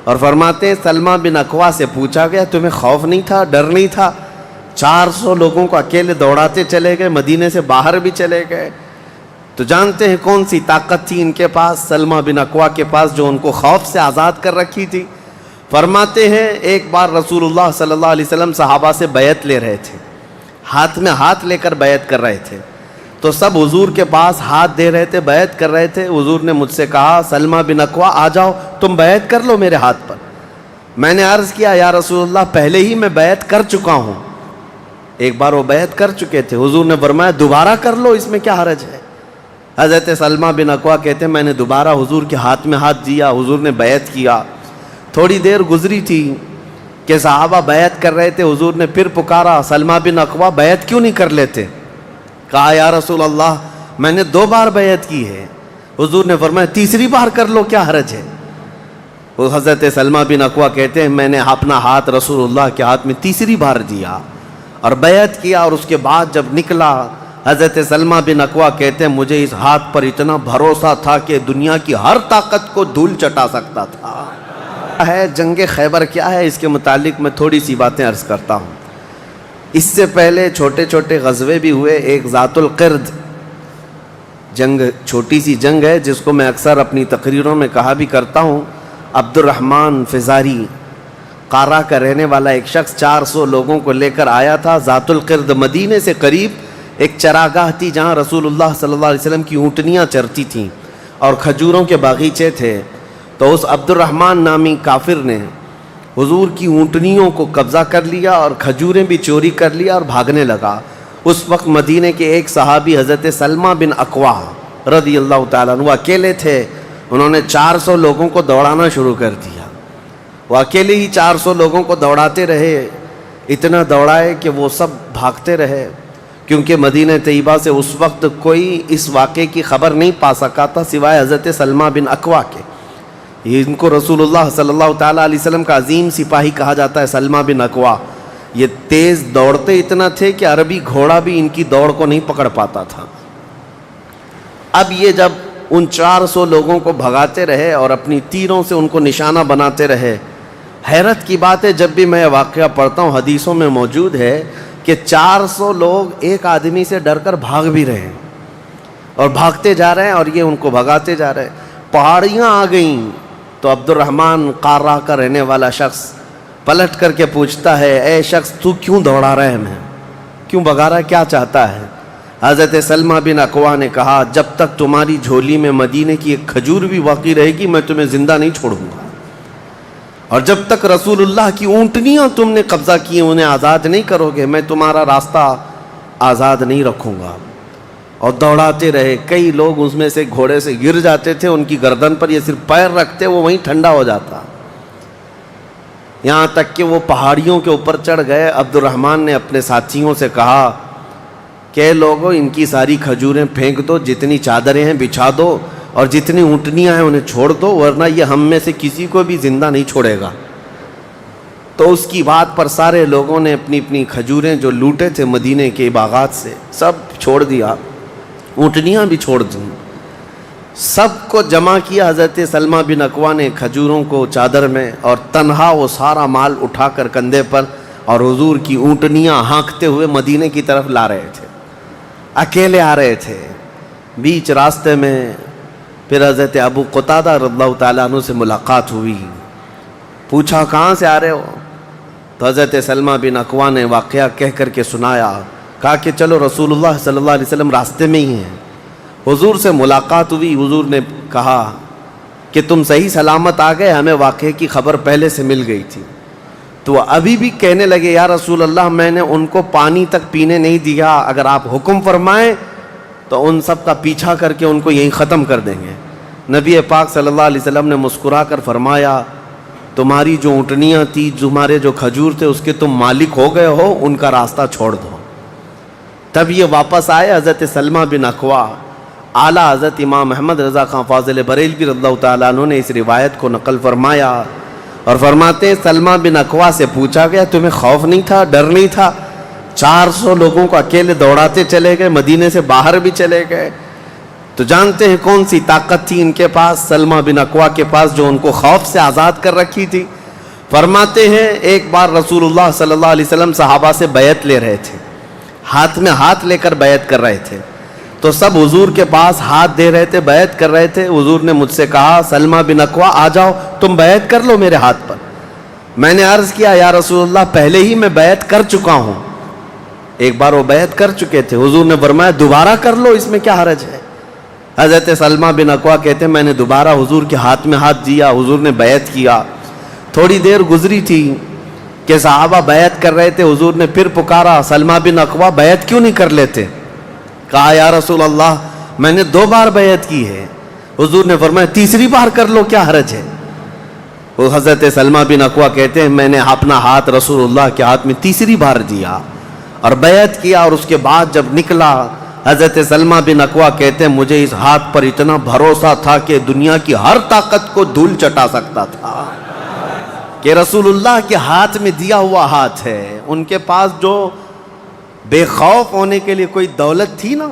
اور فرماتے ہیں سلمہ بن اکوا سے پوچھا گیا تمہیں خوف نہیں تھا، ڈر نہیں تھا؟ 400 لوگوں کو اکیلے دوڑاتے چلے گئے، مدینے سے باہر بھی چلے گئے۔ تو جانتے ہیں کون سی طاقت تھی ان کے پاس، سلمہ بن اکوا کے پاس، جو ان کو خوف سے آزاد کر رکھی تھی۔ فرماتے ہیں ایک بار رسول اللہ صلی اللہ علیہ وسلم صحابہ سے بیعت لے رہے تھے، ہاتھ میں ہاتھ لے کر بیعت کر رہے تھے، تو سب حضور کے پاس ہاتھ دے رہے تھے، بیعت کر رہے تھے۔ حضور نے مجھ سے کہا سلمہ بن اکوا آ جاؤ، تم بیعت کر لو میرے ہاتھ پر۔ میں نے عرض کیا یا رسول اللہ پہلے ہی میں بیعت کر چکا ہوں، ایک بار وہ بیعت کر چکے تھے۔ حضور نے فرمایا دوبارہ کر لو، اس میں کیا حرج ہے؟ حضرت سلمہ بن اکوا کہتے ہیں میں نے دوبارہ حضور کے ہاتھ میں ہاتھ دیا، حضور نے بیعت کیا۔ تھوڑی دیر گزری تھی کہ صحابہ بیعت کر رہے تھے، حضور نے پھر پکارا سلمہ بن اکوا بیعت کیوں نہیں کر لیتے؟ کہا یا رسول اللہ میں نے 2 بار بیعت کی ہے۔ حضور نے فرمایا تیسری بار کر لو، کیا حرج ہے؟ وہ حضرت سلمہ بن اکوا کہتے ہیں میں نے اپنا ہاتھ رسول اللہ کے ہاتھ میں تیسری بار دیا اور بیعت کیا، اور اس کے بعد جب نکلا حضرت سلمہ بن اکوا کہتے ہیں مجھے اس ہاتھ پر اتنا بھروسہ تھا کہ دنیا کی ہر طاقت کو دھول چٹا سکتا تھا۔ ہے جنگ خیبر کیا ہے، اس کے متعلق میں تھوڑی سی باتیں عرض کرتا ہوں۔ اس سے پہلے چھوٹے چھوٹے غزوے بھی ہوئے۔ ایک ذات القرد جنگ، چھوٹی سی جنگ ہے جس کو میں اکثر اپنی تقریروں میں کہا بھی کرتا ہوں۔ عبد الرحمن فزاری قارہ کا رہنے والا ایک شخص 400 لوگوں کو لے کر آیا تھا ذات القرد، مدینے سے قریب ایک چراگاہ تھی جہاں رسول اللہ صلی اللہ علیہ وسلم کی اونٹنیاں چرتی تھیں اور کھجوروں کے باغیچے تھے۔ تو اس عبد الرحمن نامی کافر نے حضور کی اونٹنیوں کو قبضہ کر لیا اور کھجوریں بھی چوری کر لیا اور بھاگنے لگا۔ اس وقت مدینے کے ایک صحابی حضرت سلمہ بن اکوا رضی اللہ تعالیٰ عنہ اکیلے تھے، انہوں نے 400 لوگوں کو دوڑانا شروع کر دیا۔ وہ اکیلے ہی 400 لوگوں کو دوڑاتے رہے، اتنا دوڑائے کہ وہ سب بھاگتے رہے، کیونکہ مدینہ طیبہ سے اس وقت کوئی اس واقعے کی خبر نہیں پا سکا تھا سوائے حضرت سلمہ بن اکوا کے۔ ان کو رسول اللہ صلی اللہ تعالیٰ علیہ وسلم کا عظیم سپاہی کہا جاتا ہے سلمہ بن اکوا۔ یہ تیز دوڑتے اتنا تھے کہ عربی گھوڑا بھی ان کی دوڑ کو نہیں پکڑ پاتا تھا۔ اب یہ جب ان 400 لوگوں کو بھگاتے رہے اور اپنی تیروں سے ان کو نشانہ بناتے رہے، حیرت کی بات ہے جب بھی میں واقعہ پڑھتا ہوں حدیثوں میں موجود ہے کہ 400 لوگ ایک آدمی سے ڈر کر بھاگ بھی رہے ہیں اور بھاگتے جا رہے ہیں اور یہ ان کو بھگاتے جا رہے ہیں۔ پہاڑیاں آ گئیں تو عبد الرحمن قارہ کا رہنے والا شخص پلٹ کر کے پوچھتا ہے اے شخص تو کیوں دوڑا رہا ہے، ہمیں کیوں بھگا رہا ہے، کیا چاہتا ہے؟ حضرت سلمہ بن اکوا نے کہا جب تک تمہاری جھولی میں مدینے کی ایک کھجور بھی باقی رہے گی میں تمہیں زندہ نہیں چھوڑوں گا، اور جب تک رسول اللہ کی اونٹنیاں تم نے قبضہ کی انہیں آزاد نہیں کرو گے میں تمہارا راستہ آزاد نہیں رکھوں گا۔ اور دوڑاتے رہے، کئی لوگ اس میں سے گھوڑے سے گر جاتے تھے، ان کی گردن پر یہ صرف پیر رکھتے وہ وہیں ٹھنڈا ہو جاتا، یہاں تک کہ وہ پہاڑیوں کے اوپر چڑھ گئے۔ عبد الرحمن نے اپنے ساتھیوں سے کہا کہ لوگوں ان کی ساری کھجوریں پھینک دو، جتنی چادریں ہیں بچھا دو اور جتنی اونٹنیاں ہیں انہیں چھوڑ دو، ورنہ یہ ہم میں سے کسی کو بھی زندہ نہیں چھوڑے گا۔ تو اس کی بات پر سارے لوگوں نے اپنی اپنی کھجوریں جو لوٹے تھے مدینے کے باغات سے سب چھوڑ دیا، اونٹنیاں بھی چھوڑ دیں، سب کو جمع کیا۔ حضرت سلمہ بن اکوا نے کھجوروں کو چادر میں اور تنہا وہ سارا مال اٹھا کر کندھے پر، اور حضور کی اونٹنیاں ہانکتے ہوئے مدینے کی طرف لا رہے تھے، اکیلے آ رہے تھے۔ بیچ راستے میں پھر حضرت ابو قتادہ رضی اللہ تعالیٰ عنہ سے ملاقات ہوئی، پوچھا کہاں سے آ رہے ہو؟ تو حضرت سلمہ بن اکوا نے واقعہ کہہ کر کے سنایا، کہا کہ چلو رسول اللہ صلی اللہ علیہ وسلم راستے میں ہی ہیں۔ حضور سے ملاقات ہوئی، حضور نے کہا کہ تم صحیح سلامت آ گئے، ہمیں واقعے کی خبر پہلے سے مل گئی تھی۔ تو ابھی بھی کہنے لگے یا رسول اللہ میں نے ان کو پانی تک پینے نہیں دیا، اگر آپ حکم فرمائیں تو ان سب کا پیچھا کر کے ان کو یہیں ختم کر دیں گے۔ نبی پاک صلی اللہ علیہ وسلم نے مسکرا کر فرمایا تمہاری جو اونٹنیاں تھی، تمہارے جو کھجور تھے اس کے تم مالک ہو گئے ہو، ان کا راستہ چھوڑ دو۔ تب یہ واپس آئے۔ حضرت سلمہ بن اکوا، اعلیٰ حضرت امام محمد رضا خان فاضل بریلوی رضی اللہ تعالیٰ عنہ نے اس روایت کو نقل فرمایا اور فرماتے ہیں سلمہ بن اکوا سے پوچھا گیا تمہیں خوف نہیں تھا، ڈر نہیں تھا؟ 400 لوگوں کو اکیلے دوڑاتے چلے گئے، مدینے سے باہر بھی چلے گئے۔ تو جانتے ہیں کون سی طاقت تھی ان کے پاس، سلمہ بن اکوا کے پاس، جو ان کو خوف سے آزاد کر رکھی تھی؟ فرماتے ہیں ایک بار رسول اللہ صلی اللہ علیہ وسلم صحابہ سے بیعت لے رہے تھے، ہاتھ میں ہاتھ لے کر بیعت کر رہے تھے، تو سب حضور کے پاس ہاتھ دے رہے تھے، بیعت کر رہے تھے۔ حضور نے مجھ سے کہا سلمہ بن اکوا آ جاؤ، تم بیعت کر لو میرے ہاتھ پر۔ میں نے عرض کیا یا رسول اللہ پہلے ہی میں بیعت کر چکا ہوں، ایک بار وہ بیعت کر چکے تھے۔ حضور نے فرمایا دوبارہ کر لو، اس میں کیا حرج ہے؟ حضرت سلمہ بن اکوا کہتے ہیں میں نے دوبارہ حضور کے ہاتھ میں ہاتھ دیا، حضور نے بیعت کیا۔ تھوڑی دیر گزری تھی کہ صحابہ بیعت کر رہے تھے، حضور نے پھر پکارا سلمہ بن اکوا بیعت کیوں نہیں کر لیتے؟ کہا یا رسول اللہ میں نے 2 بار بیعت کی ہے۔ حضور نے فرمایا تیسری بار کر لو، کیا حرج ہے؟ وہ حضرت سلمہ بن اکوا کہتے ہیں میں نے اپنا ہاتھ رسول اللہ کے ہاتھ میں تیسری بار دیا اور بیعت کیا، اور اس کے بعد جب نکلا حضرت سلمہ بن اکوا کہتے ہیں مجھے اس ہاتھ پر اتنا بھروسہ تھا کہ دنیا کی ہر طاقت کو دھول چٹا سکتا تھا، کہ رسول اللہ کے ہاتھ میں دیا ہوا ہاتھ ہے۔ ان کے پاس جو بے خوف ہونے کے لیے کوئی دولت تھی نا،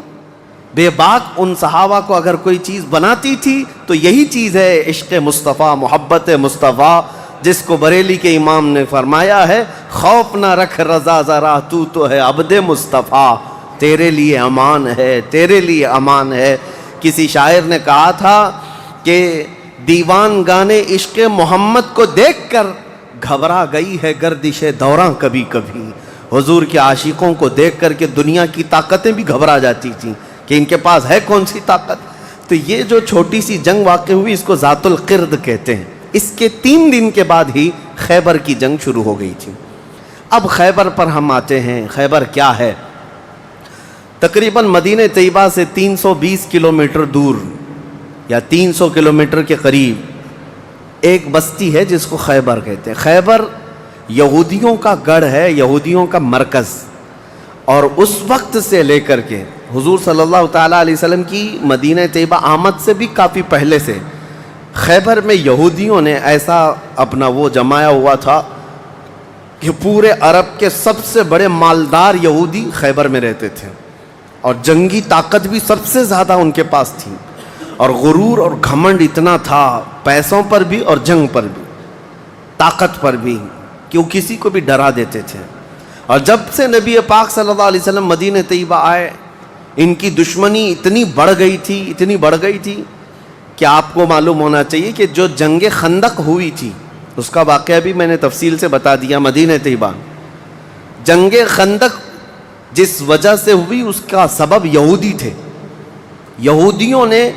بے باک ان صحابہ کو اگر کوئی چیز بناتی تھی تو یہی چیز ہے عشق مصطفیٰ، محبت مصطفیٰ، جس کو بریلی کے امام نے فرمایا ہے خوف نہ رکھ رضا ذرا تو ہے عبد مصطفیٰ، تیرے لیے امان ہے، تیرے لیے امان ہے۔ کسی شاعر نے کہا تھا کہ دیوان گانے عشق محمد کو دیکھ کر گھبرا گئی ہے گردش دوراں کبھی کبھی۔ حضور کے عاشقوں کو دیکھ کر کے دنیا کی طاقتیں بھی گھبرا جاتی تھیں کہ ان کے پاس ہے کون سی طاقت۔ تو یہ جو چھوٹی سی جنگ واقع ہوئی اس کو ذات القرد کہتے ہیں۔ اس کے 3 دن کے بعد ہی خیبر کی جنگ شروع ہو گئی تھی۔ اب خیبر پر ہم آتے ہیں۔ خیبر کیا ہے؟ تقریباً مدینہ طیبہ سے 320 کلومیٹر دور یا 300 کلومیٹر کے قریب ایک بستی ہے جس کو خیبر کہتے ہیں۔ خیبر یہودیوں کا گڑھ ہے، یہودیوں کا مرکز، اور اس وقت سے لے کر کے حضور صلی اللہ تعالیٰ علیہ وسلم کی مدینہ طیبہ آمد سے بھی کافی پہلے سے خیبر میں یہودیوں نے ایسا اپنا وہ جمایا ہوا تھا کہ پورے عرب کے سب سے بڑے مالدار یہودی خیبر میں رہتے تھے، اور جنگی طاقت بھی سب سے زیادہ ان کے پاس تھی، اور غرور اور گھمنڈ اتنا تھا، پیسوں پر بھی اور جنگ پر بھی، طاقت پر بھی، کہ وہ کسی کو بھی ڈرا دیتے تھے۔ اور جب سے نبی پاک صلی اللہ علیہ وسلم مدینہ طیبہ آئے ان کی دشمنی اتنی بڑھ گئی تھی کہ آپ کو معلوم ہونا چاہیے کہ جو جنگ خندق ہوئی تھی اس کا واقعہ بھی میں نے تفصیل سے بتا دیا۔ مدینہ طیبہ جنگ خندق جس وجہ سے ہوئی اس کا سبب یہودی تھے۔ یہودیوں نے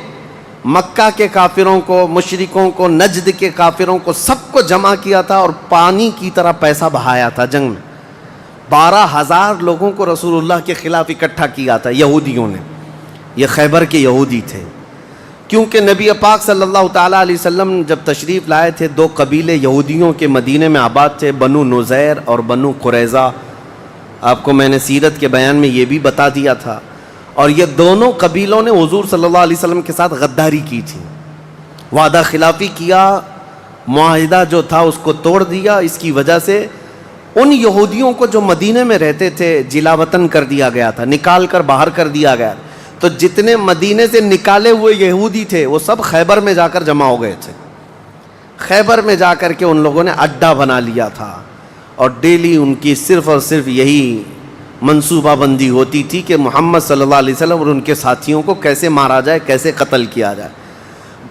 مکہ کے کافروں کو، مشرکوں کو، نجد کے کافروں کو، سب کو جمع کیا تھا اور پانی کی طرح پیسہ بہایا تھا جنگ میں۔ 12,000 لوگوں کو رسول اللہ کے خلاف اکٹھا کیا تھا یہودیوں نے۔ یہ خیبر کے یہودی تھے، کیونکہ نبی پاک صلی اللہ تعالیٰ علیہ وسلم جب تشریف لائے تھے 2 قبیلے یہودیوں کے مدینے میں آباد تھے، بنو نذیر اور بنو قریظہ۔ آپ کو میں نے سیرت کے بیان میں یہ بھی بتا دیا تھا، اور یہ دونوں قبیلوں نے حضور صلی اللہ علیہ وسلم کے ساتھ غداری کی تھی، وعدہ خلافی کیا، معاہدہ جو تھا اس کو توڑ دیا۔ اس کی وجہ سے ان یہودیوں کو جو مدینے میں رہتے تھے جلا وطن کر دیا گیا تھا، نکال کر باہر کر دیا گیا۔ تو جتنے مدینے سے نکالے ہوئے یہودی تھے وہ سب خیبر میں جا کر جمع ہو گئے تھے۔ خیبر میں جا کر کے ان لوگوں نے اڈا بنا لیا تھا، اور ڈیلی ان کی صرف اور صرف یہی منصوبہ بندی ہوتی تھی کہ محمد صلی اللہ علیہ وسلم اور ان کے ساتھیوں کو کیسے مارا جائے، کیسے قتل کیا جائے۔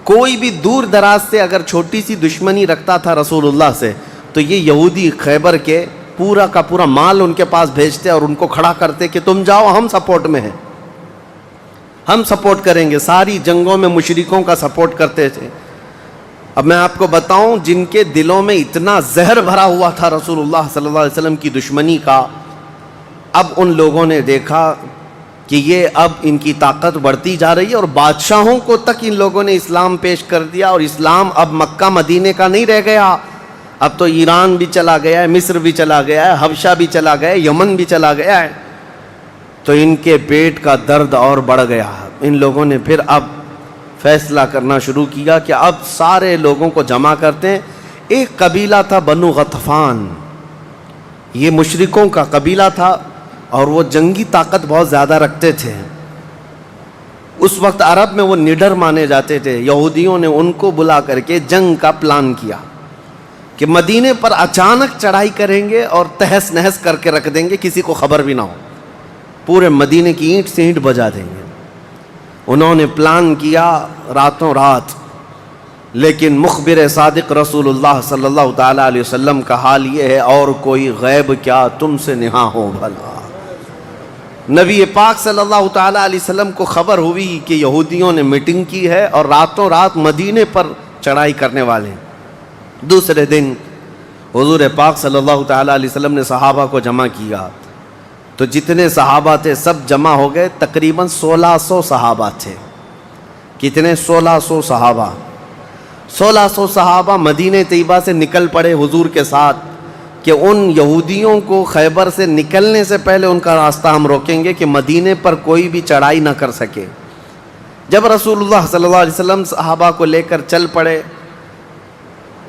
کوئی بھی دور دراز سے اگر چھوٹی سی دشمنی رکھتا تھا رسول اللہ سے تو یہ یہودی خیبر کے پورا کا پورا مال ان کے پاس بھیجتے اور ان کو کھڑا کرتے کہ تم جاؤ، ہم سپورٹ میں ہیں، ہم سپورٹ کریں گے۔ ساری جنگوں میں مشرکوں کا سپورٹ کرتے تھے۔ اب میں آپ کو بتاؤں جن کے دلوں میں اتنا زہر بھرا ہوا تھا رسول اللہ صلی اللہ علیہ وسلم کی دشمنی کا، اب ان لوگوں نے دیکھا کہ یہ اب ان کی طاقت بڑھتی جا رہی ہے، اور بادشاہوں کو تک ان لوگوں نے اسلام پیش کر دیا، اور اسلام اب مکہ مدینے کا نہیں رہ گیا، اب تو ایران بھی چلا گیا ہے، مصر بھی چلا گیا ہے، حبشہ بھی چلا گیا ہے، یمن بھی چلا گیا ہے۔ تو ان کے پیٹ کا درد اور بڑھ گیا۔ ان لوگوں نے پھر اب فیصلہ کرنا شروع کیا کہ اب سارے لوگوں کو جمع کرتے ہیں۔ ایک قبیلہ تھا بنو غطفان، یہ مشرکوں کا قبیلہ تھا، اور وہ جنگی طاقت بہت زیادہ رکھتے تھے۔ اس وقت عرب میں وہ نڈر مانے جاتے تھے. یہودیوں نے ان کو بلا کر کے جنگ کا پلان کیا کہ مدینے پر اچانک چڑھائی کریں گے اور تہس نہس کر کے رکھ دیں گے, کسی کو خبر بھی نہ ہو, پورے مدینے کی اینٹ سے اینٹ بجا دیں گے. انہوں نے پلان کیا راتوں رات, لیکن مخبر صادق رسول اللہ صلی اللہ تعالیٰ علیہ وسلم کا حال یہ ہے, اور کوئی غیب کیا تم سے نہاں ہو بھلا. نبی پاک صلی اللہ تعالیٰ علیہ وسلم کو خبر ہوئی کہ یہودیوں نے میٹنگ کی ہے اور راتوں رات مدینے پر چڑھائی کرنے والے ہیں. دوسرے دن حضور پاک صلی اللہ تعالیٰ علیہ وسلم نے صحابہ کو جمع کیا, تو جتنے صحابہ تھے سب جمع ہو گئے. تقریباً 1600 صحابہ تھے. کتنے؟ 1600 صحابہ. 1600 صحابہ مدینہ طیبہ سے نکل پڑے حضور کے ساتھ کہ ان یہودیوں کو خیبر سے نکلنے سے پہلے ان کا راستہ ہم روکیں گے کہ مدینے پر کوئی بھی چڑھائی نہ کر سکے. جب رسول اللہ صلی اللہ علیہ وسلم صحابہ کو لے کر چل پڑے,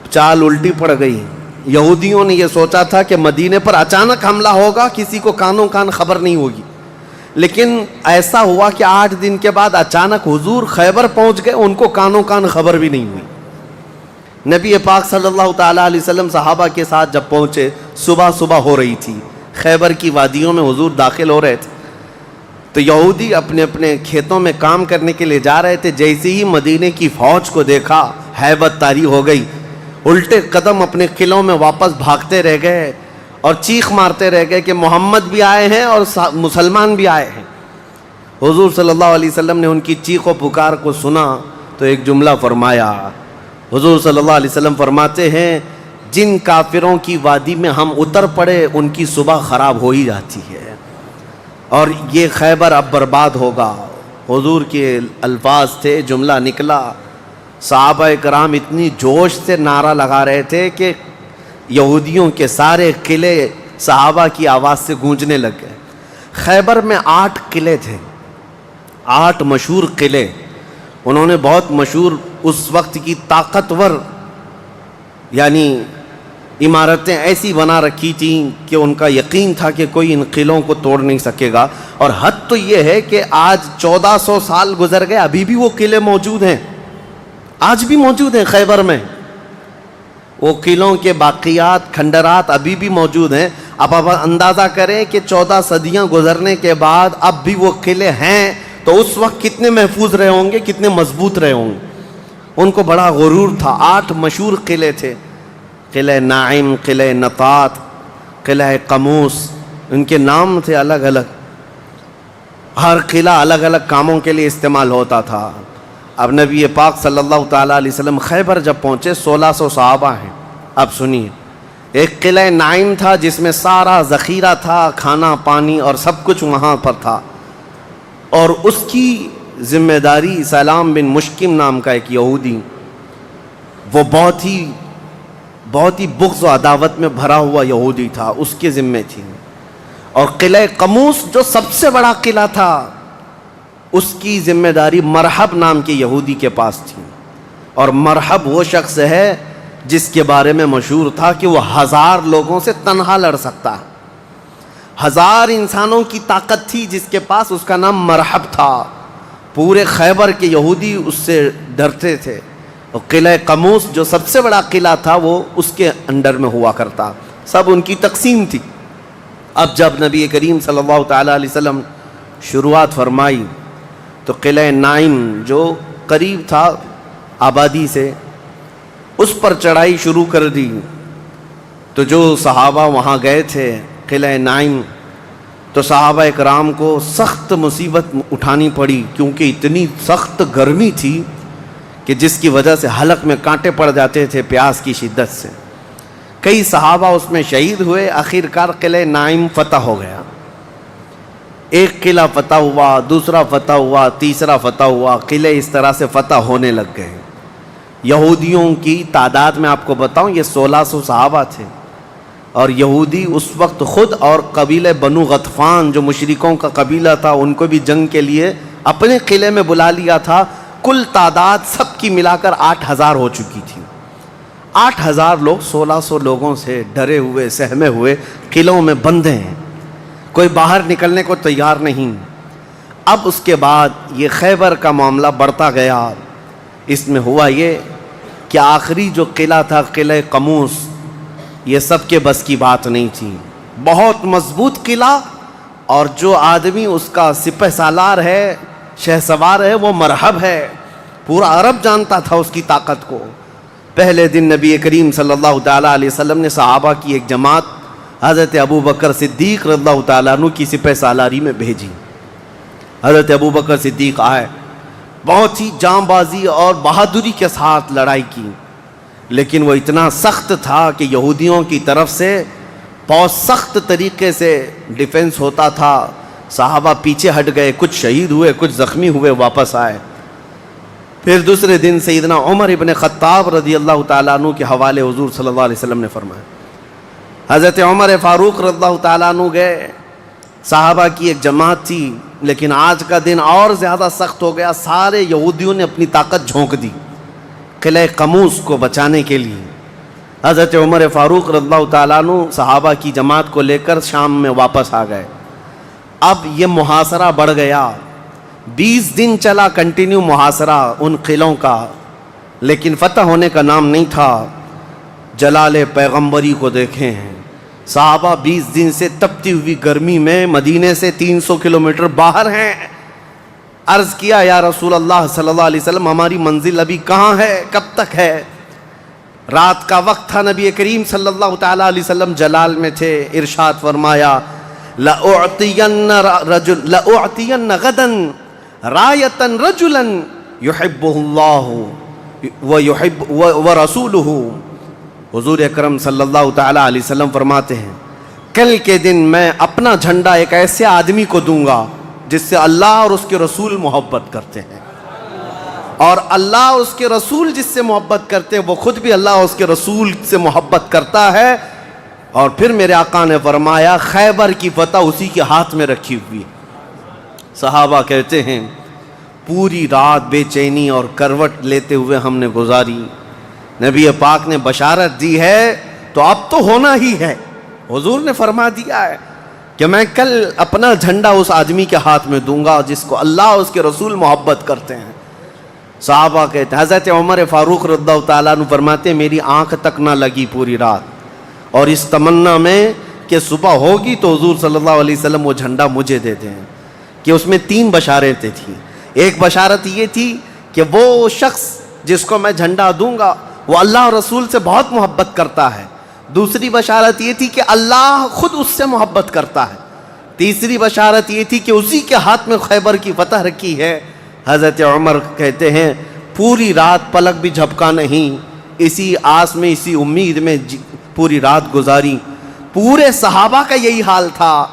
چال الٹی پڑ گئی. یہودیوں نے یہ سوچا تھا کہ مدینے پر اچانک حملہ ہوگا, کسی کو کانوں کان خبر نہیں ہوگی, لیکن ایسا ہوا کہ 8 دن کے بعد اچانک حضور خیبر پہنچ گئے, ان کو کانوں کان خبر بھی نہیں ہوئی. نبی پاک صلی اللہ تعالیٰ علیہ وسلم صحابہ کے ساتھ جب پہنچے, صبح ہو رہی تھی, خیبر کی وادیوں میں حضور داخل ہو رہے تھے, تو یہودی اپنے اپنے کھیتوں میں کام کرنے کے لیے جا رہے تھے. جیسے ہی مدینے کی فوج کو دیکھا, ہیبت طاری ہو گئی, الٹے قدم اپنے قلعوں میں واپس بھاگتے رہ گئے اور چیخ مارتے رہ گئے کہ محمد بھی آئے ہیں اور مسلمان بھی آئے ہیں. حضور صلی اللہ علیہ وسلم نے ان کی چیخ و پکار کو سنا تو ایک جملہ فرمایا. حضور صلی اللہ علیہ وسلم فرماتے ہیں, جن کافروں کی وادی میں ہم اتر پڑے ان کی صبح خراب ہو ہی جاتی ہے, اور یہ خیبر اب برباد ہوگا. حضور کے الفاظ تھے, جملہ نکلا. صحابہ کرام اتنی جوش سے نعرہ لگا رہے تھے کہ یہودیوں کے سارے قلعے صحابہ کی آواز سے گونجنے لگ گئے. خیبر میں 8 قلعے تھے, 8 مشہور قلعے. انہوں نے بہت مشہور اس وقت کی طاقتور یعنی عمارتیں ایسی بنا رکھی تھیں کہ ان کا یقین تھا کہ کوئی ان قلعوں کو توڑ نہیں سکے گا. اور حد تو یہ ہے کہ آج 1400 سال گزر گئے, ابھی بھی وہ قلعے موجود ہیں, آج بھی موجود ہیں خیبر میں. وہ قلعوں کے باقیات, کھنڈرات ابھی بھی موجود ہیں. اب آپ اندازہ کریں کہ 14 صدیاں گزرنے کے بعد اب بھی وہ قلعے ہیں, تو اس وقت کتنے محفوظ رہے ہوں گے, کتنے مضبوط رہے ہوں گے. ان کو بڑا غرور تھا. 8 مشہور قلعے تھے, قلعہ نائم, قلعہ نطات, قلعہ قموس. ان کے نام تھے الگ الگ, ہر قلعہ الگ الگ کاموں کے لیے استعمال ہوتا تھا. اب نبی پاک صلی اللہ تعالیٰ علیہ وسلم خیبر جب پہنچے, 1600 صحابہ ہیں. اب سنیے, ایک قلعہ نائم تھا جس میں سارا ذخیرہ تھا, کھانا پانی اور سب کچھ وہاں پر تھا, اور اس کی ذمہ داری سلام بن مشکم نام کا ایک یہودی, وہ بہت ہی بغض و عداوت میں بھرا ہوا یہودی تھا, اس کے ذمہ تھی. اور قلعہ قموس جو سب سے بڑا قلعہ تھا, اس کی ذمہ داری مرحب نام کے یہودی کے پاس تھی. اور مرحب وہ شخص ہے جس کے بارے میں مشہور تھا کہ وہ 1000 لوگوں سے تنہا لڑ سکتا ہے. 1000 انسانوں کی طاقت تھی جس کے پاس, اس کا نام مرحب تھا. پورے خیبر کے یہودی اس سے ڈرتے تھے. اور قلعہ قموس جو سب سے بڑا قلعہ تھا وہ اس کے انڈر میں ہوا کرتا, سب ان کی تقسیم تھی. اب جب نبی کریم صلی اللہ تعالیٰ علیہ وسلم شروعات فرمائی تو قلعہ نائم جو قریب تھا آبادی سے, اس پر چڑھائی شروع کر دی. تو جو صحابہ وہاں گئے تھے قلعہ نائم, تو صحابہ اکرام کو سخت مصیبت اٹھانی پڑی, کیونکہ اتنی سخت گرمی تھی کہ جس کی وجہ سے حلق میں کانٹے پڑ جاتے تھے پیاس کی شدت سے. کئی صحابہ اس میں شہید ہوئے. آخر کار قلعہ نائم فتح ہو گیا. ایک قلعہ فتح ہوا, دوسرا فتح ہوا, تیسرا فتح ہوا. قلعے اس طرح سے فتح ہونے لگ گئے. یہودیوں کی تعداد میں آپ کو بتاؤں, یہ 1600 صحابہ تھے, اور یہودی اس وقت خود اور قبیلہ بنو غطفان جو مشرکوں کا قبیلہ تھا ان کو بھی جنگ کے لیے اپنے قلعے میں بلا لیا تھا. کل تعداد سب کی ملا کر 8000 ہو چکی تھی. 8000 لوگ 1600 لوگوں سے ڈرے ہوئے, سہمے ہوئے قلعوں میں بندے ہیں, کوئی باہر نکلنے کو تیار نہیں. اب اس کے بعد یہ خیبر کا معاملہ بڑھتا گیا. اس میں ہوا یہ کہ آخری جو قلعہ تھا قلعہ قموس، یہ سب کے بس کی بات نہیں تھی. بہت مضبوط قلعہ، اور جو آدمی اس کا سپہ سالار ہے، شہ سوار ہے، وہ مرحب ہے. پورا عرب جانتا تھا اس کی طاقت کو. پہلے دن نبی کریم صلی اللہ تعالیٰ علیہ وسلم نے صحابہ کی ایک جماعت حضرت ابو بکر صدیق رضی اللہ تعالیٰ عنہ کی سپہ سالاری میں بھیجی. حضرت ابو بکر صدیق آئے، بہت ہی جام بازی اور بہادری کے ساتھ لڑائی کی، لیکن وہ اتنا سخت تھا کہ یہودیوں کی طرف سے بہت سخت طریقے سے ڈیفنس ہوتا تھا. صحابہ پیچھے ہٹ گئے، کچھ شہید ہوئے، کچھ زخمی ہوئے، واپس آئے. پھر دوسرے دن سیدنا عمر ابن خطاب رضی اللہ تعالیٰ عنہ کے حوالے حضور صلی اللہ علیہ وسلم نے فرمایا. حضرت عمر فاروق رضی اللہ تعالیٰ عنہ گئے. صحابہ کی ایک جماعت تھی، لیکن آج کا دن اور زیادہ سخت ہو گیا. سارے یہودیوں نے اپنی طاقت جھونک دی قلعہ قموس کو بچانے کے لیے. حضرت عمر فاروق رضی اللہ تعالیٰ عنہ صحابہ کی جماعت کو لے کر شام میں واپس آ گئے. اب یہ محاصرہ بڑھ گیا. 20 دن چلا کنٹینیو محاصرہ ان قلعوں کا، لیکن فتح ہونے کا نام نہیں تھا. جلال پیغمبری کو دیکھیں ہیں، صحابہ 20 دن سے تپتی ہوئی گرمی میں مدینے سے 300 کلومیٹر باہر ہیں. عرض کیا یا رسول اللہ صلی اللہ علیہ وسلم، ہماری منزل ابھی کہاں ہے، کب تک ہے؟ رات کا وقت تھا، نبی کریم صلی اللہ تعالیٰ علیہ وسلم جلال میں تھے. ارشاد فرمایا لَأُعْتِيَنَّ غَدًا رَایَةً رَجُلًا يُحِبُّهُ اللَّهُ وَرَسُولُهُ. حضور اکرم صلی اللہ تعالیٰ علیہ وسلم فرماتے ہیں کل کے دن میں اپنا جھنڈا ایک ایسے آدمی کو دوں گا جس سے اللہ اور اس کے رسول محبت کرتے ہیں، اور اللہ اور اس کے رسول جس سے محبت کرتے ہیں وہ خود بھی اللہ اور اس کے رسول سے محبت کرتا ہے. اور پھر میرے آقا نے فرمایا خیبر کی فتح اسی کے ہاتھ میں رکھی ہوئی. صحابہ کہتے ہیں پوری رات بے چینی اور کروٹ لیتے ہوئے ہم نے گزاری. نبی پاک نے بشارت دی ہے تو اب تو ہونا ہی ہے. حضور نے فرما دیا ہے کہ میں کل اپنا جھنڈا اس آدمی کے ہاتھ میں دوں گا جس کو اللہ اور اس کے رسول محبت کرتے ہیں. صحابہ کہتے ہیں حضرت عمر فاروق رضی اللہ تعالیٰ عنہ فرماتے ہیں میری آنکھ تک نہ لگی پوری رات، اور اس تمنا میں کہ صبح ہوگی تو حضور صلی اللہ علیہ وسلم وہ جھنڈا مجھے دے دیں. کہ اس میں 3 بشارتیں تھیں. ایک بشارت یہ تھی کہ وہ شخص جس کو میں جھنڈا دوں گا وہ اللہ اور رسول سے بہت محبت کرتا ہے. دوسری بشارت یہ تھی کہ اللہ خود اس سے محبت کرتا ہے. تیسری بشارت یہ تھی کہ اسی کے ہاتھ میں خیبر کی فتح رکھی ہے. حضرت عمر کہتے ہیں پوری رات پلک بھی جھپکا نہیں، اسی آس میں اسی امید میں پوری رات گزاری. پورے صحابہ کا یہی حال تھا.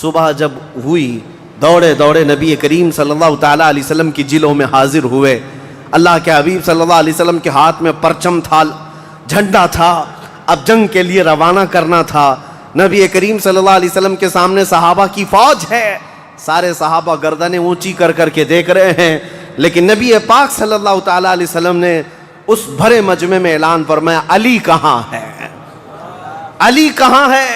صبح جب ہوئی دوڑے دوڑے نبی کریم صلی اللہ تعالیٰ علیہ وسلم کی جلوں میں حاضر ہوئے. اللہ کے حبیب صلی اللہ علیہ وسلم کے ہاتھ میں پرچم تھا، جھنڈا تھا. اب جنگ کے لیے روانہ کرنا تھا. نبی کریم صلی اللہ علیہ وسلم کے سامنے صحابہ کی فوج ہے. سارے صحابہ گردنیں اونچی کر کر کے دیکھ رہے ہیں، لیکن نبی پاک صلی اللہ تعالیٰ علیہ وسلم نے اس بھرے مجمع میں اعلان فرمایا علی کہاں ہے، علی کہاں ہے.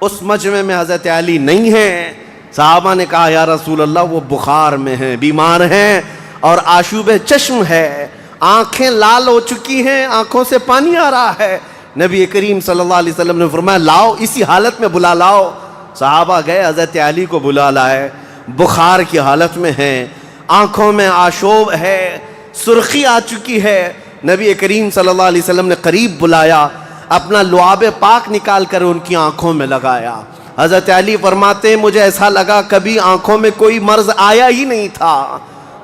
اس مجمع میں حضرت علی نہیں ہیں. صحابہ نے کہا یا رسول اللہ وہ بخار میں ہیں، بیمار ہیں اور آشوب چشم ہے، آنکھیں لال ہو چکی ہیں، آنکھوں سے پانی آ رہا ہے. نبی کریم صلی اللہ علیہ وسلم نے فرمایا لاؤ، اسی حالت میں بلا لاؤ. صحابہ گئے، حضرت علی کو بلا لائے. بخار کی حالت میں ہیں، آنکھوں میں آشوب ہے، سرخی آ چکی ہے. نبی کریم صلی اللہ علیہ وسلم نے قریب بلایا، اپنا لعاب پاک نکال کر ان کی آنکھوں میں لگایا. حضرت علی فرماتے ہیں مجھے ایسا لگا کبھی آنکھوں میں کوئی مرض آیا ہی نہیں تھا،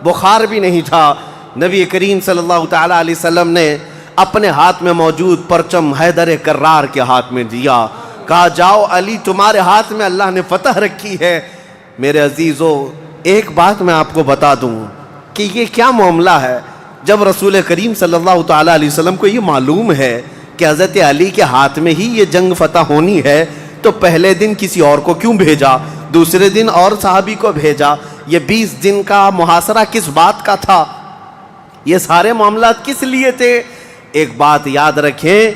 بخار بھی نہیں تھا. نبی کریم صلی اللہ تعالیٰ علیہ وسلم نے اپنے ہاتھ میں موجود پرچم حیدر کرار کے ہاتھ میں دیا، کہا جاؤ علی تمہارے ہاتھ میں اللہ نے فتح رکھی ہے. میرے عزیزو ایک بات میں آپ کو بتا دوں کہ یہ کیا معاملہ ہے. جب رسول کریم صلی اللہ تعالیٰ علیہ وسلم کو یہ معلوم ہے کہ حضرت علی کے ہاتھ میں ہی یہ جنگ فتح ہونی ہے تو پہلے دن کسی اور کو کیوں بھیجا، دوسرے دن اور صحابی کو بھیجا. یہ 20 دن کا محاصرہ کس بات کا تھا، یہ سارے معاملات کس لیے تھے؟ ایک بات یاد رکھیں،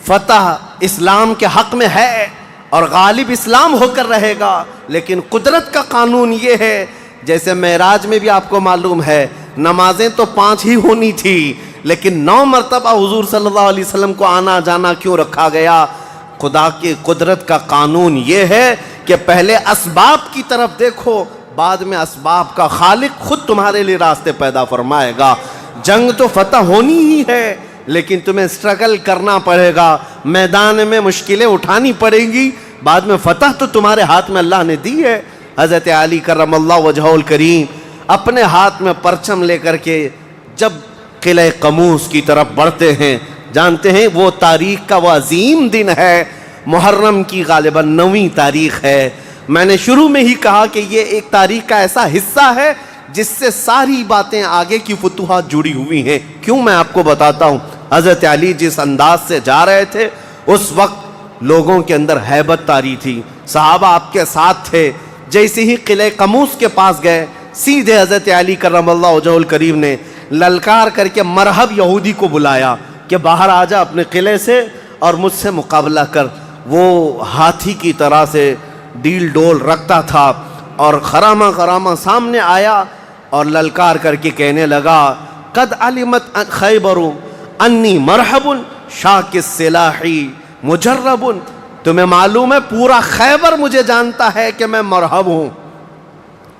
فتح اسلام کے حق میں ہے اور غالب اسلام ہو کر رہے گا، لیکن قدرت کا قانون یہ ہے جیسے معراج میں بھی آپ کو معلوم ہے نمازیں تو 5 ہی ہونی تھی، لیکن 9 مرتبہ حضور صلی اللہ علیہ وسلم کو آنا جانا کیوں رکھا گیا؟ خدا کی قدرت کا قانون یہ ہے کہ پہلے اسباب کی طرف دیکھو، بعد میں اسباب کا خالق خود تمہارے لیے راستے پیدا فرمائے گا۔ جنگ تو فتح ہونی ہی ہے، لیکن تمہیں اسٹرگل کرنا پڑے گا، میدان میں مشکلیں اٹھانی پڑیں گی، بعد میں فتح تو تمہارے ہاتھ میں اللہ نے دی ہے۔ حضرت علی کرم اللہ وجہہ الکریم اپنے ہاتھ میں پرچم لے کر کے جب قلعہ قموس کی طرف بڑھتے ہیں، جانتے ہیں وہ تاریخ کا وہ عظیم دن ہے، محرم کی غالباً 9ویں تاریخ ہے۔ میں نے شروع میں ہی کہا کہ یہ ایک تاریخ کا ایسا حصہ ہے جس سے ساری باتیں آگے کی فتوحات جڑی ہوئی ہیں۔ کیوں میں آپ کو بتاتا ہوں، حضرت علی جس انداز سے جا رہے تھے اس وقت لوگوں کے اندر ہیبت طاری تھی، صحابہ آپ کے ساتھ تھے۔ جیسے ہی قلعہ قموس کے پاس گئے، سیدھے حضرت علی کرم اللہ وجہہ الکریم نے للکار کر کے مرحب یہودی کو بلایا کہ باہر آ جا اپنے قلعے سے اور مجھ سے مقابلہ کر۔ وہ ہاتھی کی طرح سے ڈیل ڈول رکھتا تھا اور خرامہ خرامہ سامنے آیا اور للکار کر کے کہنے لگا قد علمت خیبر انی مرحب شاک السلاحی مجرب، تمہیں معلوم ہے پورا خیبر مجھے جانتا ہے کہ میں مرحب ہوں۔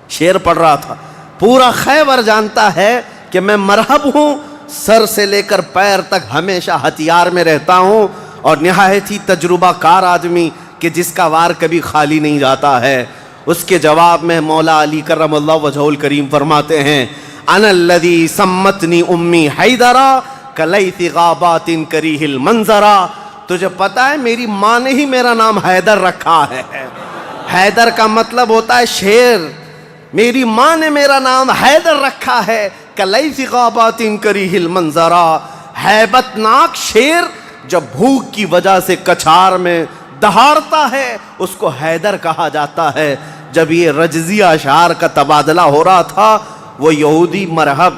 شعر پڑھ رہا تھا، پورا خیبر جانتا ہے کہ میں مرحب ہوں، سر سے لے کر پیر تک ہمیشہ ہتھیار میں رہتا ہوں، اور نہایت ہی تجربہ کار آدمی کہ جس کا وار کبھی خالی نہیں جاتا ہے۔ اس کے جواب میں مولا علی کرم اللہ وجہہ الکریم فرماتے ہیں انا الذی سمتنی امی حیدرا کلیث غابات کریہ المنظرا، تجھے پتا ہے میری ماں نے ہی میرا نام حیدر رکھا ہے۔ حیدر کا مطلب ہوتا ہے شیر، میری ماں نے میرا نام حیدر رکھا ہے، کلیث غابات کریہ المنظرا، ہیبت ناک شیر جب بھوک کی وجہ سے کچھار میں دہاڑتا ہے اس کو حیدر کہا جاتا ہے۔ جب یہ رجزی اشعار کا تبادلہ ہو رہا تھا، وہ یہودی مرحب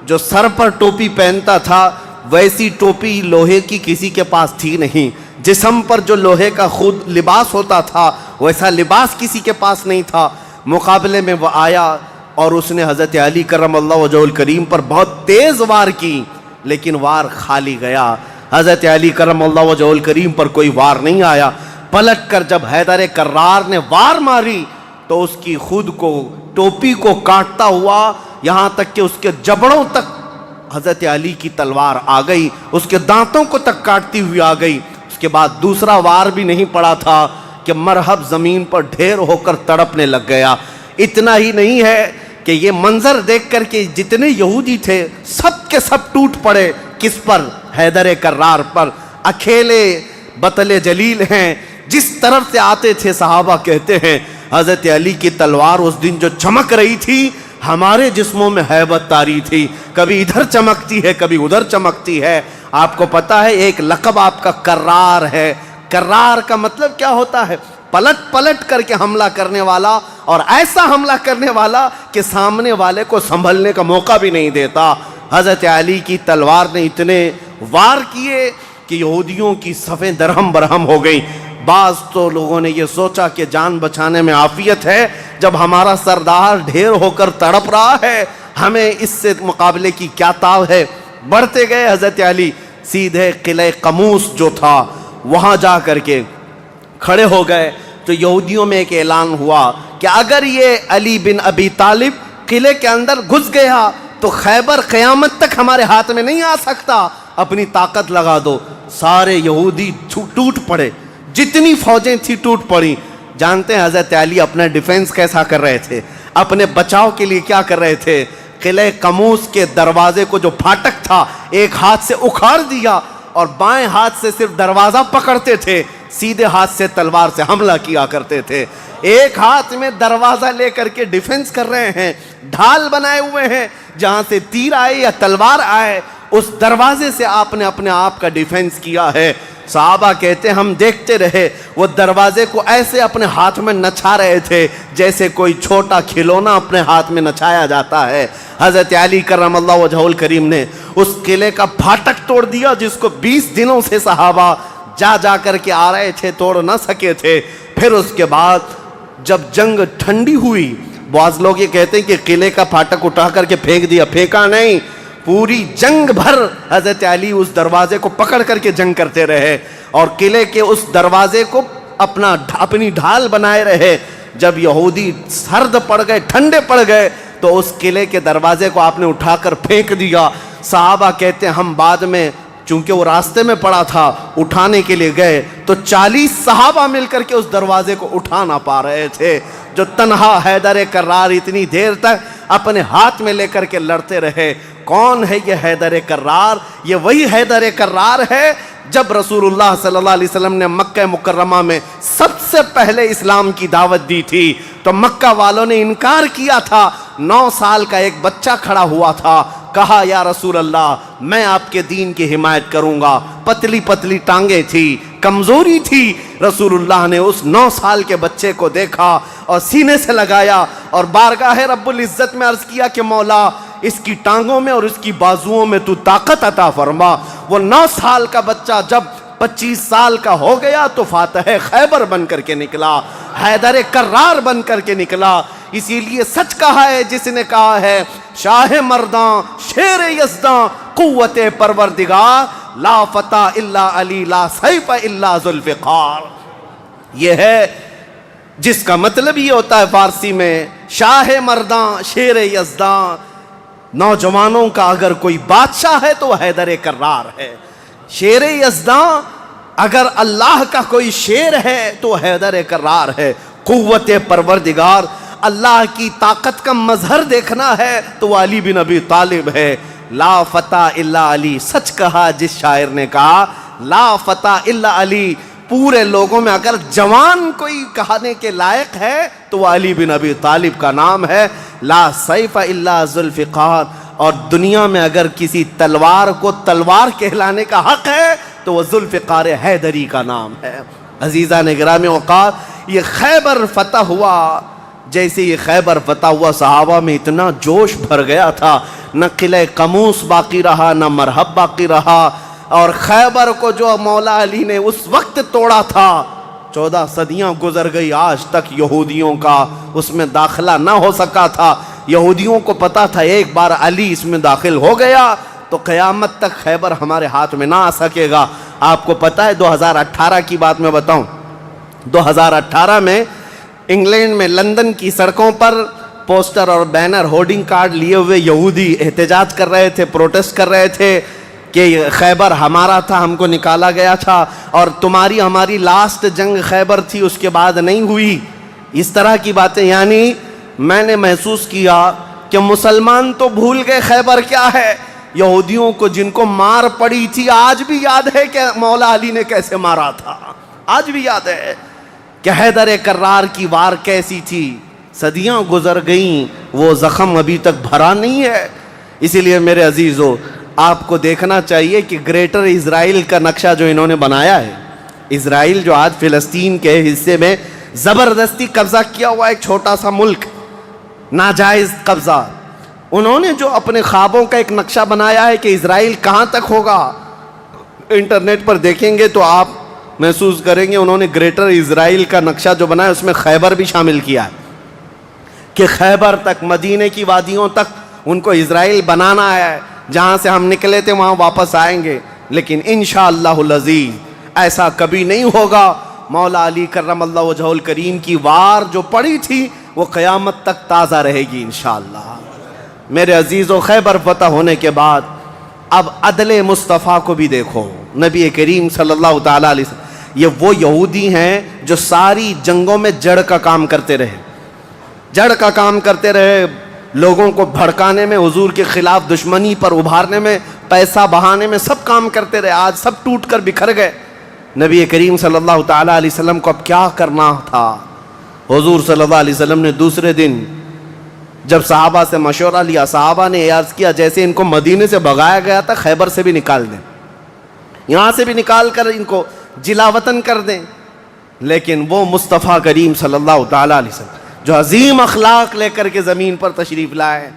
جو سر پر ٹوپی پہنتا تھا ویسی ٹوپی لوہے کی کسی کے پاس تھی نہیں، جسم پر جو لوہے کا خود لباس ہوتا تھا ویسا لباس کسی کے پاس نہیں تھا۔ مقابلے میں وہ آیا اور اس نے حضرت علی کرم اللہ وجہہ الکریم پر بہت تیز وار کی، لیکن وار خالی گیا۔ حضرت علی کرم اللہ وجہہ الکریم پر کوئی وار نہیں آیا۔ پلٹ کر جب حیدر کرار نے وار ماری تو اس کی خود کو ٹوپی کو کاٹتا ہوا یہاں تک کہ اس کے جبڑوں تک حضرت علی کی تلوار آ گئی، اس کے دانتوں کو تک کاٹتی ہوئی آ گئی۔ اس کے بعد دوسرا وار بھی نہیں پڑا تھا کہ مرحب زمین پر ڈھیر ہو کر تڑپنے لگ گیا۔ اتنا ہی نہیں ہے کہ یہ منظر دیکھ کر کے جتنے یہودی تھے سب کے سب ٹوٹ پڑے۔ کس پر؟ حیدر کرار پر۔ اکیلے بطل جلیل ہیں، جس طرف سے آتے تھے صحابہ کہتے ہیں حضرت علی کی تلوار اس دن جو چمک رہی تھی ہمارے جسموں میں ہیبت طاری تھی، کبھی ادھر چمکتی ہے کبھی ادھر چمکتی ہے۔ آپ کو پتا ہے ایک لقب آپ کا کرار ہے۔ کرار کا مطلب کیا ہوتا ہے؟ پلٹ پلٹ کر کے حملہ کرنے والا، اور ایسا حملہ کرنے والا کہ سامنے والے کو سنبھلنے کا موقع بھی نہیں دیتا۔ حضرت علی کی تلوار نے اتنے وار کیے کہ یہودیوں کی صفیں درہم برہم ہو گئیں۔ بعض تو لوگوں نے یہ سوچا کہ جان بچانے میں عافیت ہے، جب ہمارا سردار ڈھیر ہو کر تڑپ رہا ہے ہمیں اس سے مقابلے کی کیا تاو ہے۔ بڑھتے گئے حضرت علی، سیدھے قلعہ قموس جو تھا وہاں جا کر کے کھڑے ہو گئے تو یہودیوں میں ایک اعلان ہوا کہ اگر یہ علی بن ابی طالب قلعے کے اندر گھس گیا تو خیبر قیامت تک ہمارے ہاتھ میں نہیں آ سکتا، اپنی طاقت لگا دو۔ سارے یہودی ٹوٹ پڑے، جتنی فوجیں تھی ٹوٹ پڑی۔ جانتے ہیں حضرت علی اپنا ڈیفنس کیسا کر رہے تھے، اپنے بچاؤ کے لیے کیا کر رہے تھے؟ قلعہ قموس کے دروازے کو جو پھاٹک تھا ایک ہاتھ سے اکھاڑ دیا اور بائیں ہاتھ سے صرف دروازہ پکڑتے تھے، سیدھے ہاتھ سے تلوار سے حملہ کیا کرتے تھے۔ ایک ہاتھ میں دروازہ لے کر کے ڈیفنس کر رہے ہیں، ڈھال بنائے ہوئے ہیں، جہاں سے تیر آئے یا تلوار آئے اس دروازے سے آپ نے اپنے آپ کا ڈیفنس کیا ہے۔ صحابہ کہتے ہم دیکھتے رہے، وہ دروازے کو ایسے اپنے ہاتھ میں نچا رہے تھے جیسے کوئی چھوٹا کھلونا اپنے ہاتھ میں نچایا جاتا ہے۔ حضرت علی کرم اللہ وجہہ الکریم نے اس قلعے کا پھاٹک توڑ دیا جس کو 20 دنوں سے صحابہ جا کر کے آ رہے تھے، توڑ نہ سکے تھے۔ پھر اس کے بعد جب جنگ ٹھنڈی ہوئی بعض لوگ یہ کہتے ہیں کہ قلعے کا پھاٹک اٹھا کر کے پھینک دیا، پھینکا نہیں، پوری جنگ بھر حضرت علی اس دروازے کو پکڑ کر کے جنگ کرتے رہے اور قلعے کے اس دروازے کو اپنی ڈھال بنائے رہے. جب یہودی سرد پڑ گئے، ٹھنڈے پڑ گئے، تو اس قلعے کے دروازے کو آپ نے اٹھا کر پھینک دیا. صحابہ کہتے ہیں ہم بعد میں، چونکہ وہ راستے میں پڑا تھا، اٹھانے کے لیے گئے تو 40 صحابہ مل کر کے اس دروازے کو اٹھا نہ پا رہے تھے. جو تنہا حیدر کرار اتنی دیر تک اپنے ہاتھ میں لے کر کے لڑتے رہے. کون ہے یہ حیدر کرار؟ یہ وہی حیدر کرار ہے جب رسول اللہ صلی اللہ علیہ وسلم نے مکہ مکرمہ میں سب سے پہلے اسلام کی دعوت دی تھی تو مکہ والوں نے انکار کیا تھا. 9 سال کا ایک بچہ کھڑا ہوا تھا، کہا یا رسول اللہ میں آپ کے دین کی حمایت کروں گا. پتلی پتلی ٹانگیں تھی، کمزوری تھی. رسول اللہ نے اس 9 سال کے بچے کو دیکھا اور سینے سے لگایا اور بارگاہ رب العزت میں عرض کیا کہ مولا اس کی ٹانگوں میں اور اس کی بازوؤں میں تو طاقت عطا فرما. وہ 9 سال کا بچہ جب 25 سال کا ہو گیا تو فاتح خیبر بن کر کے نکلا، حیدر کرار بن کر کے نکلا. اسی لیے سچ کہا ہے جس نے کہا ہے شاہ مرداں شیر یزداں قوت پروردگار، لا فتح الا علی لا سیف الا ذوالفقار. یہ ہے جس کا مطلب یہ ہوتا ہے فارسی میں شاہ مرداں شیر یزداں. نوجوانوں کا اگر کوئی بادشاہ ہے تو وہ حیدر کرار ہے. شیر یزداں اگر اللہ کا کوئی شیر ہے تو حیدر کرار ہے. قوت پروردگار، اللہ کی طاقت کا مظہر دیکھنا ہے تو وہ علی بن ابی طالب ہے. لا فتح الا علی، سچ کہا جس شاعر نے کہا لا فتح الا علی. پورے لوگوں میں اگر جوان کوئی کہانے کے لائق ہے تو وہ علی بن ابی طالب کا نام ہے. لا سیف الا ذوالفقار. اور دنیا میں اگر کسی تلوار کو تلوار کہلانے کا حق ہے تو وہ ذوالفقار حیدری کا نام ہے. عزیزان گرامی اوقات، یہ خیبر فتح ہوا. جیسے یہ خیبر فتح ہوا صحابہ میں اتنا جوش بھر گیا تھا، نہ قلعہ قموس باقی رہا نہ مرحب باقی رہا. اور خیبر کو جو مولا علی نے اس وقت توڑا تھا، 14 صدیاں گزر گئی، آج تک یہودیوں کا اس میں داخلہ نہ ہو سکا تھا. یہودیوں کو پتا تھا ایک بار علی اس میں داخل ہو گیا تو قیامت تک خیبر ہمارے ہاتھ میں نہ آ سکے گا. آپ کو پتا ہے 2018 کی بات میں بتاؤں، 2018 میں انگلینڈ میں لندن کی سڑکوں پر پوسٹر اور بینر ہورڈنگ کارڈ لیے ہوئے یہودی احتجاج کر رہے تھے، پروٹیسٹ کر رہے تھے کہ خیبر ہمارا تھا، ہم کو نکالا گیا تھا اور تمہاری ہماری لاسٹ جنگ خیبر تھی، اس کے بعد نہیں ہوئی. اس طرح کی باتیں. یعنی میں نے محسوس کیا کہ مسلمان تو بھول گئے خیبر کیا ہے. یہودیوں کو جن کو مار پڑی تھی آج بھی یاد ہے کہ مولا علی نے کیسے مارا تھا. آج بھی یاد ہے کہ حیدر کرار کی وار کیسی تھی. صدیاں گزر گئیں، وہ زخم ابھی تک بھرا نہیں ہے. اسی لیے میرے عزیزو، آپ کو دیکھنا چاہیے کہ گریٹر اسرائیل کا نقشہ جو انہوں نے بنایا ہے، اسرائیل جو آج فلسطین کے حصے میں زبردستی قبضہ کیا ہوا ایک چھوٹا سا ملک، ناجائز قبضہ، انہوں نے جو اپنے خوابوں کا ایک نقشہ بنایا ہے کہ اسرائیل کہاں تک ہوگا. انٹرنیٹ پر دیکھیں گے تو آپ محسوس کریں گے انہوں نے گریٹر اسرائیل کا نقشہ جو بنایا اس میں خیبر بھی شامل کیا ہے کہ خیبر تک، مدینے کی وادیوں تک ان کو اسرائیل بنانا ہے. جہاں سے ہم نکلے تھے وہاں واپس آئیں گے، لیکن انشاءاللہ العزیز ایسا کبھی نہیں ہوگا. مولا علی کرم اللہ وجہہ الکریم کی وار جو پڑی تھی وہ قیامت تک تازہ رہے گی انشاءاللہ. میرے عزیزو، خیبر فتح ہونے کے بعد اب عدل مصطفیٰ کو بھی دیکھو. نبی کریم صلی اللہ تعالیٰ علیہ وسلم، یہ وہ یہودی ہیں جو ساری جنگوں میں جڑ کا کام کرتے رہے، جڑ کا کام کرتے رہے، لوگوں کو بھڑکانے میں، حضور کے خلاف دشمنی پر ابھارنے میں، پیسہ بہانے میں، سب کام کرتے رہے. آج سب ٹوٹ کر بکھر گئے. نبی کریم صلی اللہ تعالیٰ علیہ وسلم کو اب کیا کرنا تھا. حضور صلی اللہ علیہ وسلم نے دوسرے دن جب صحابہ سے مشورہ لیا، صحابہ نے عرض کیا جیسے ان کو مدینے سے بھگایا گیا تھا خیبر سے بھی نکال دیں، یہاں سے بھی نکال کر ان کو جلا وطن کر دیں. لیکن وہ مصطفیٰ کریم صلی اللہ تعالیٰ علیہ وسلم جو عظیم اخلاق لے کر کے زمین پر تشریف لائے،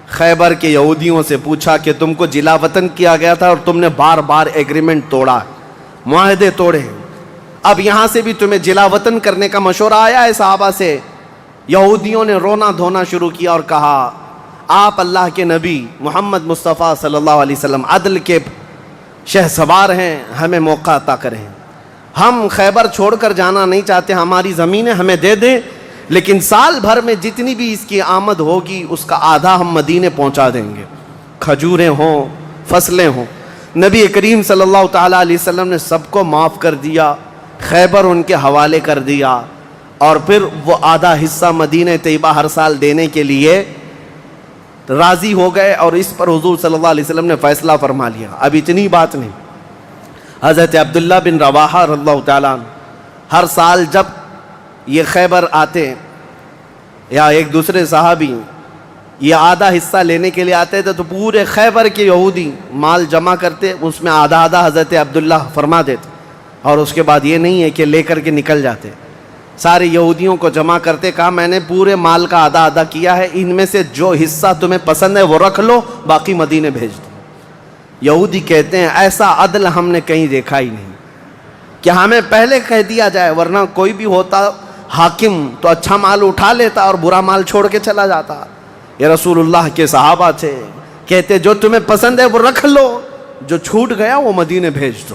خیبر کے یہودیوں سے پوچھا کہ تم کو جلا وطن کیا گیا تھا اور تم نے بار بار ایگریمنٹ توڑا، معاہدے توڑے، اب یہاں سے بھی تمہیں جلا وطن کرنے کا مشورہ آیا ہے صحابہ سے. یہودیوں نے رونا دھونا شروع کیا اور کہا آپ اللہ کے نبی محمد مصطفیٰ صلی اللہ علیہ وسلم عدل کے شہسوار ہیں، ہمیں موقع عطا کریں، ہم خیبر چھوڑ کر جانا نہیں چاہتے، ہماری زمینیں ہمیں دے دیں، لیکن سال بھر میں جتنی بھی اس کی آمد ہوگی اس کا آدھا ہم مدینے پہنچا دیں گے، کھجوریں ہوں، فصلیں ہوں۔ نبی کریم صلی اللہ تعالیٰ علیہ وسلم نے سب کو معاف کر دیا، خیبر ان کے حوالے کر دیا، اور پھر وہ آدھا حصہ مدینہ طیبہ ہر سال دینے کے لیے راضی ہو گئے، اور اس پر حضور صلی اللہ علیہ وسلم نے فیصلہ فرما لیا۔ اب اتنی بات نہیں، حضرت عبداللہ بن رواحہ رضی اللہ تعالیٰ عنہ ہر سال جب یہ خیبر آتے یا ایک دوسرے صحابی یہ آدھا حصہ لینے کے لیے آتے تھے تو پورے خیبر کے یہودی مال جمع کرتے، اس میں آدھا آدھا حضرت عبداللہ فرما دیتے، اور اس کے بعد یہ نہیں ہے کہ لے کر کے نکل جاتے، سارے یہودیوں کو جمع کرتے، کہا میں نے پورے مال کا آدھا آدھا کیا ہے، ان میں سے جو حصہ تمہیں پسند ہے وہ رکھ لو، باقی مدینے بھیج دو۔ یہودی کہتے ہیں ایسا عدل ہم نے کہیں دیکھا ہی نہیں کہ ہمیں پہلے کہہ دیا جائے، ورنہ کوئی بھی ہوتا حاکم تو اچھا مال اٹھا لیتا اور برا مال چھوڑ کے چلا جاتا۔ یہ رسول اللہ کے صحابہ تھے، کہتے جو تمہیں پسند ہے وہ رکھ لو، جو چھوٹ گیا وہ مدینے بھیج دو۔